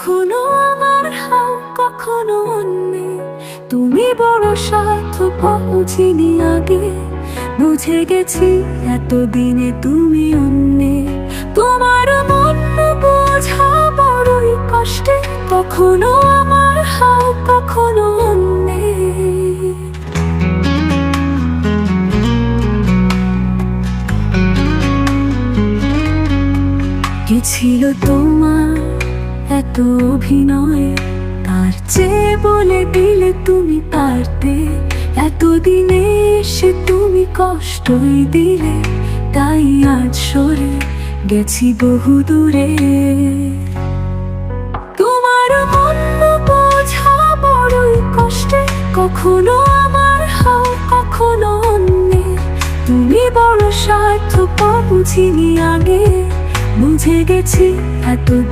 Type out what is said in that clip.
কখনো আমার হাও কখনো অন্যে। তুমি বড় স্বার্থপর বুঝিনি আগে, বুঝে গেছি এতদিনে তুমি অন্যে। তোমার মন বোঝা বড়ই কষ্টে, কখনো আমার হাও কখনো অন্যে। কি ছিল তোমার এত অভিনয়, তার চেয়ে বলে দিলে তুমি পারতে। এতদিনে এসে তুমি কষ্টই দিলে, তাই আজ সরে গেছি বহু দূরে। তোমার মন বোঝা বড়ই কষ্টে, কখনো আমার হাও কখনো অন্যে। তুমি বড় স্বার্থপর বুঝিনি আগে, বুঝে গেছি এতদিন।